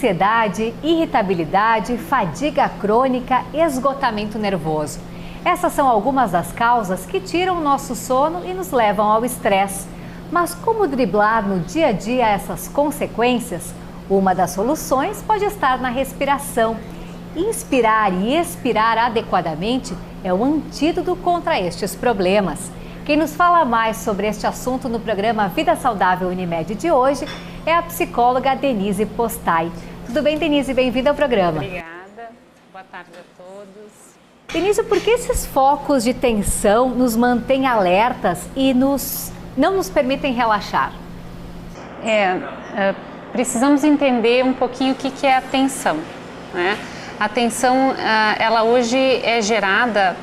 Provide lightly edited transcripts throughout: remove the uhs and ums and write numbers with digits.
ansiedade, irritabilidade, fadiga crônica, esgotamento nervoso. Essas são algumas das causas que tiram o nosso sono e nos levam ao estresse. Mas como driblar no dia a dia essas consequências? Uma das soluções pode estar na respiração. Inspirar e expirar adequadamente é o antídoto contra estes problemas. Quem nos fala mais sobre este assunto no programa Vida Saudável Unimed de hoje é a psicóloga Denise Postai. Tudo bem, Denise? Bem-vinda ao programa. Obrigada. Boa tarde a todos. Denise, por que esses focos de tensão nos mantêm alertas e não nos permitem relaxar? Precisamos entender um pouquinho o que é a tensão, né? A tensão, ela hoje é gerada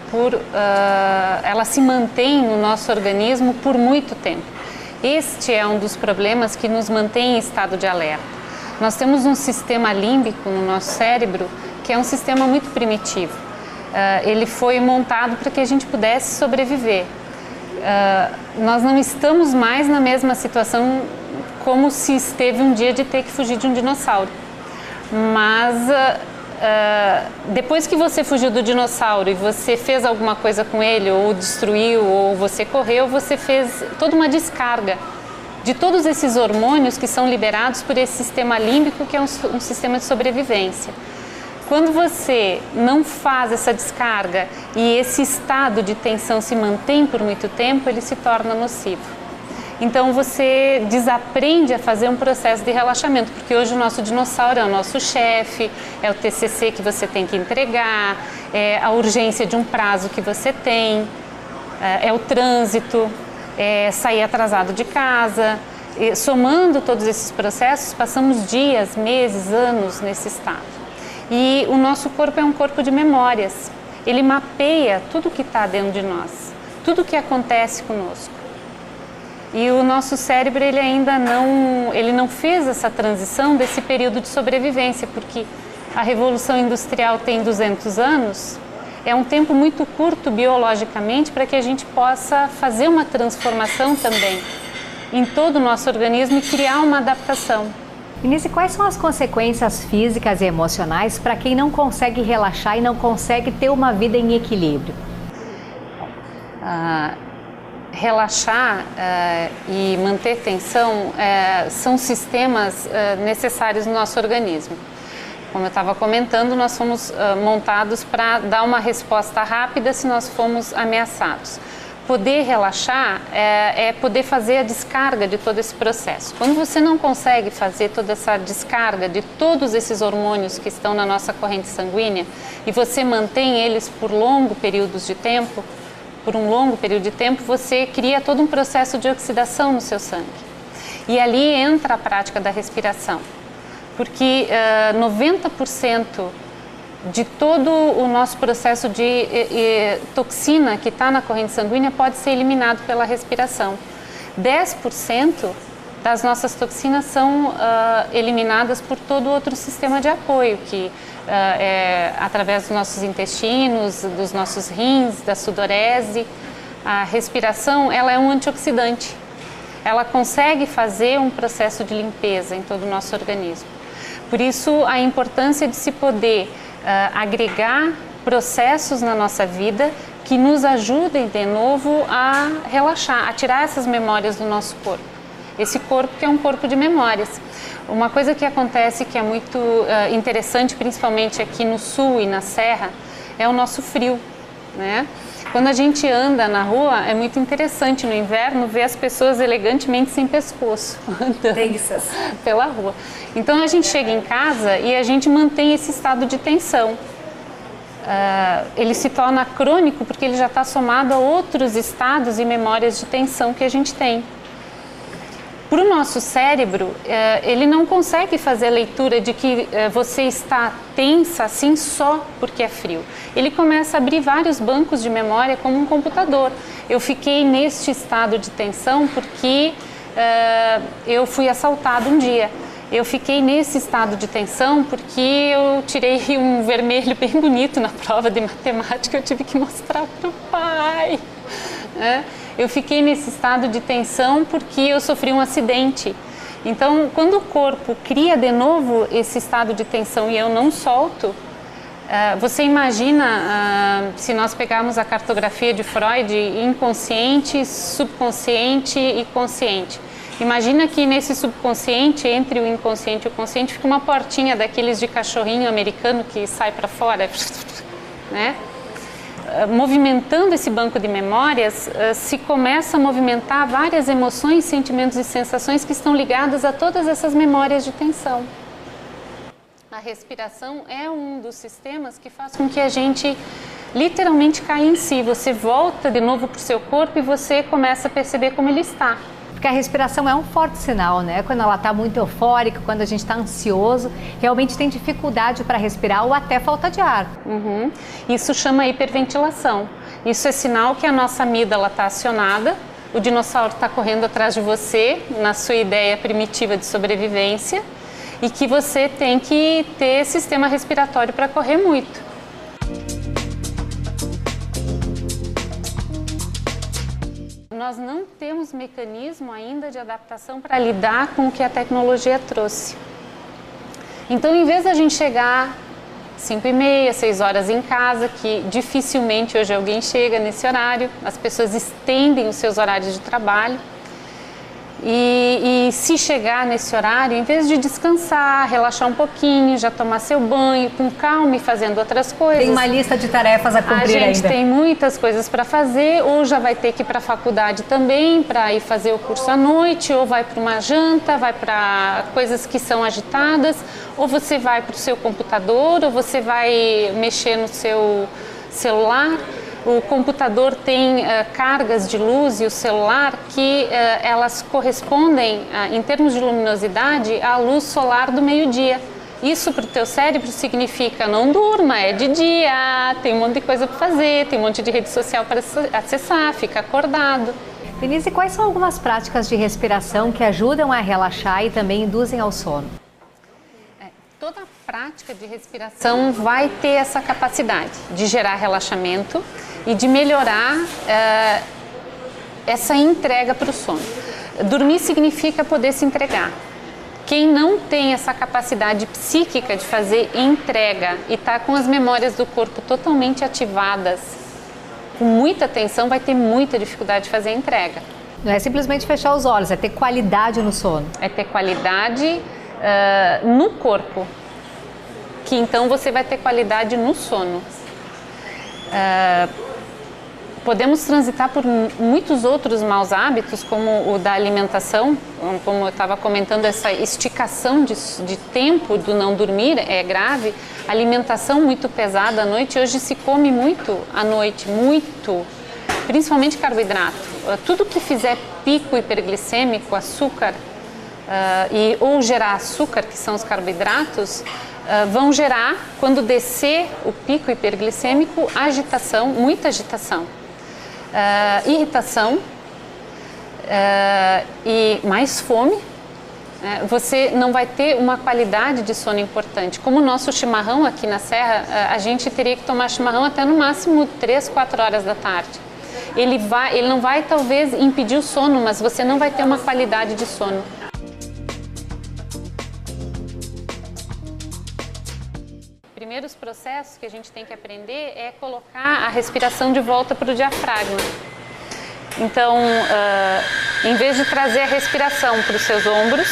ela se mantém no nosso organismo por muito tempo. Este é um dos problemas que nos mantém em estado de alerta. Nós temos um sistema límbico no nosso cérebro que é um sistema muito primitivo. Ele foi montado para que a gente pudesse sobreviver. Nós não estamos mais na mesma situação como se esteve um dia de ter que fugir de um dinossauro. Mas depois que você fugiu do dinossauro e você fez alguma coisa com ele, ou destruiu, ou você correu, você fez toda uma descarga de todos esses hormônios que são liberados por esse sistema límbico, que é um sistema de sobrevivência. Quando você não faz essa descarga e esse estado de tensão se mantém por muito tempo, ele se torna nocivo. Então você desaprende a fazer um processo de relaxamento, porque hoje o nosso dinossauro é o nosso chefe, é o TCC que você tem que entregar, é a urgência de um prazo que você tem, é o trânsito, é sair atrasado de casa. E, somando todos esses processos, passamos dias, meses, anos nesse estado. E o nosso corpo é um corpo de memórias, ele mapeia tudo que está dentro de nós, tudo que acontece conosco. E o nosso cérebro, ele ainda não fez essa transição desse período de sobrevivência, porque a Revolução Industrial tem 200 anos, é um tempo muito curto biologicamente para que a gente possa fazer uma transformação também em todo o nosso organismo e criar uma adaptação. Denise, quais são as consequências físicas e emocionais para quem não consegue relaxar e não consegue ter uma vida em equilíbrio? Relaxar e manter tensão são sistemas necessários no nosso organismo. Como eu estava comentando, nós fomos montados para dar uma resposta rápida se nós formos ameaçados. Poder relaxar é poder fazer a descarga de todo esse processo. Quando você não consegue fazer toda essa descarga de todos esses hormônios que estão na nossa corrente sanguínea e você mantém eles por longos períodos de tempo, você cria todo um processo de oxidação no seu sangue. E ali entra a prática da respiração, porque 90% de todo o nosso processo de toxina que está na corrente sanguínea pode ser eliminado pela respiração. 10% das nossas toxinas são eliminadas por todo outro sistema de apoio, que através dos nossos intestinos, dos nossos rins, da sudorese. A respiração, ela é um antioxidante. Ela consegue fazer um processo de limpeza em todo o nosso organismo. Por isso, a importância de se poder agregar processos na nossa vida que nos ajudem de novo a relaxar, a tirar essas memórias do nosso corpo. Esse corpo que é um corpo de memórias. Uma coisa que acontece que é muito interessante, principalmente aqui no sul e na serra, é o nosso frio, né? Quando a gente anda na rua, é muito interessante no inverno ver as pessoas elegantemente sem pescoço andando pela rua. Então a gente chega em casa e a gente mantém esse estado de tensão. Ele se torna crônico porque ele já está somado a outros estados e memórias de tensão que a gente tem. Para o nosso cérebro, ele não consegue fazer a leitura de que você está tensa assim só porque é frio. Ele começa a abrir vários bancos de memória como um computador. Eu fiquei neste estado de tensão porque eu fui assaltado um dia. Eu fiquei nesse estado de tensão porque eu tirei um vermelho bem bonito na prova de matemática, eu tive que mostrar para o pai. Eu fiquei nesse estado de tensão porque eu sofri um acidente Então, quando o corpo cria de novo esse estado de tensão e eu não solto, você imagina, se nós pegarmos a cartografia de Freud, inconsciente, subconsciente e consciente. Imagina que nesse subconsciente, entre o inconsciente e o consciente, fica uma portinha daqueles de cachorrinho americano que sai para fora, né? Movimentando esse banco de memórias, se começa a movimentar várias emoções, sentimentos e sensações que estão ligadas a todas essas memórias de tensão. A respiração é um dos sistemas que faz com que a gente literalmente caia em si. Você volta de novo para o seu corpo e você começa a perceber como ele está. Porque a respiração é um forte sinal, né? Quando ela está muito eufórica, quando a gente está ansioso, realmente tem dificuldade para respirar ou até falta de ar. Isso chama hiperventilação. Isso é sinal que a nossa amígdala está acionada, o dinossauro está correndo atrás de você, na sua ideia primitiva de sobrevivência, e que você tem que ter sistema respiratório para correr muito. Nós não temos mecanismo ainda de adaptação para lidar com o que a tecnologia trouxe. Então, em vez da gente chegar 5h30, 6 horas em casa, que dificilmente hoje alguém chega nesse horário, as pessoas estendem os seus horários de trabalho. E se chegar nesse horário, em vez de descansar, relaxar um pouquinho, já tomar seu banho com calma e fazendo outras coisas. Tem uma lista de tarefas a cumprir ainda. A gente tem muitas coisas para fazer, ou já vai ter que ir para a faculdade também, para ir fazer o curso à noite, ou vai para uma janta, vai para coisas que são agitadas, ou você vai para o seu computador, ou você vai mexer no seu celular. O computador tem cargas de luz e o celular que elas correspondem, em termos de luminosidade, à luz solar do meio-dia. Isso para o teu cérebro significa não durma, é de dia, tem um monte de coisa para fazer, tem um monte de rede social para acessar, fica acordado. Denise, quais são algumas práticas de respiração que ajudam a relaxar e também induzem ao sono? Toda prática de respiração vai ter essa capacidade de gerar relaxamento e de melhorar essa entrega para o sono. Dormir significa poder se entregar. Quem não tem essa capacidade psíquica de fazer entrega e está com as memórias do corpo totalmente ativadas, com muita tensão, vai ter muita dificuldade de fazer a entrega. Não é simplesmente fechar os olhos, é ter qualidade no sono. É ter qualidade no corpo, que então você vai ter qualidade no sono. Podemos transitar por muitos outros maus hábitos, como o da alimentação, como eu estava comentando, essa esticação de tempo do não dormir é grave. Alimentação muito pesada à noite, hoje se come muito à noite, muito, principalmente carboidrato. Tudo que fizer pico hiperglicêmico, açúcar, ou gerar açúcar, que são os carboidratos, vão gerar, quando descer o pico hiperglicêmico, agitação, muita agitação. Irritação e mais fome, você não vai ter uma qualidade de sono importante. Como o nosso chimarrão aqui na Serra, a gente teria que tomar chimarrão até no máximo 3, 4 horas da tarde. Ele não vai talvez impedir o sono, mas você não vai ter uma qualidade de sono. Primeiros processos que a gente tem que aprender é colocar a respiração de volta para o diafragma. Então, em vez de trazer a respiração para os seus ombros,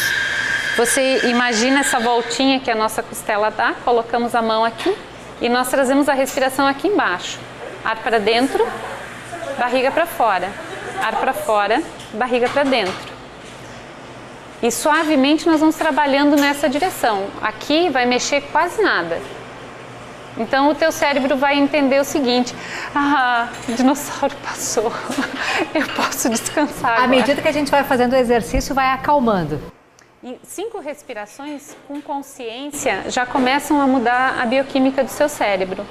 você imagina essa voltinha que a nossa costela dá, colocamos a mão aqui e nós trazemos a respiração aqui embaixo. Ar para dentro, barriga para fora. Ar para fora, barriga para dentro. E suavemente nós vamos trabalhando nessa direção. Aqui vai mexer quase nada. Então o teu cérebro vai entender o seguinte: o dinossauro passou, eu posso descansar agora. À medida que a gente vai fazendo o exercício, vai acalmando. E 5 respirações com consciência já começam a mudar a bioquímica do seu cérebro.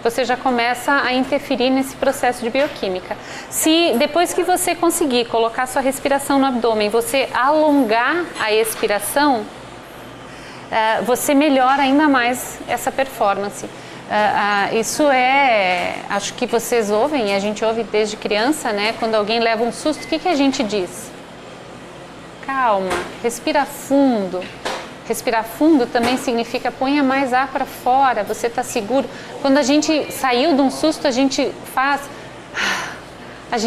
Você já começa a interferir nesse processo de bioquímica. Se depois que você conseguir colocar sua respiração no abdômen, você alongar a expiração, você melhora ainda mais essa performance. Isso acho que vocês ouvem, e a gente ouve desde criança, né? Quando alguém leva um susto, o que a gente diz? calma, respira fundo. Respirar fundo também significa ponha mais ar para fora, você está seguro. Quando a gente saiu de um susto, a gente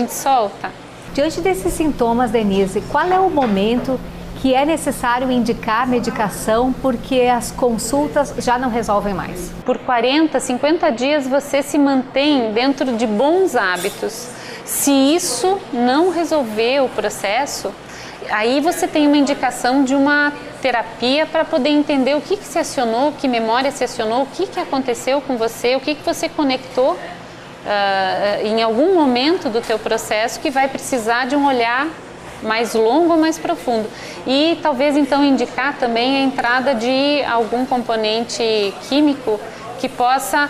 solta. Diante desses sintomas, Denise, qual é o momento que é necessário indicar medicação porque as consultas já não resolvem mais? Por 40, 50 dias você se mantém dentro de bons hábitos. Se isso não resolver o processo, aí você tem uma indicação de uma terapia para poder entender o que se acionou, que memória se acionou, o que aconteceu com você, o que você conectou em algum momento do teu processo que vai precisar de um olhar mais longo, mais profundo. E talvez então indicar também a entrada de algum componente químico que possa,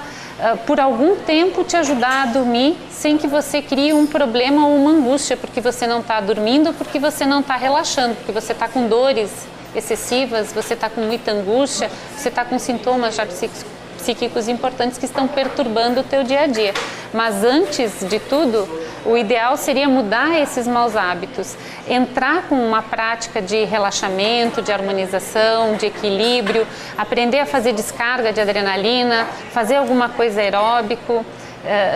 por algum tempo, te ajudar a dormir sem que você crie um problema ou uma angústia, porque você não está dormindo, porque você não está relaxando, porque você está com dores excessivas, você está com muita angústia, você está com sintomas já psíquicos importantes que estão perturbando o teu dia a dia. Mas antes de tudo, o ideal seria mudar esses maus hábitos, entrar com uma prática de relaxamento, de harmonização, de equilíbrio, aprender a fazer descarga de adrenalina, fazer alguma coisa aeróbico,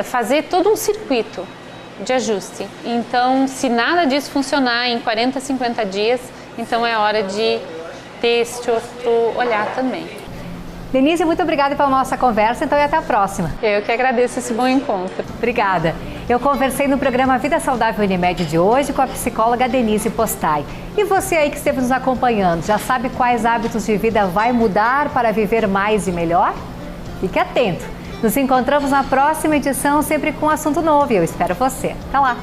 fazer todo um circuito de ajuste. Então, se nada disso funcionar em 40, 50 dias, então é hora de ter este outro olhar também. Denise, muito obrigada pela nossa conversa, então e até a próxima. Eu que agradeço esse bom encontro. Obrigada. Eu conversei no programa Vida Saudável Unimed de hoje com a psicóloga Denise Postai. E você aí que esteve nos acompanhando, já sabe quais hábitos de vida vai mudar para viver mais e melhor? Fique atento. Nos encontramos na próxima edição, sempre com um assunto novo, e eu espero você. Até lá!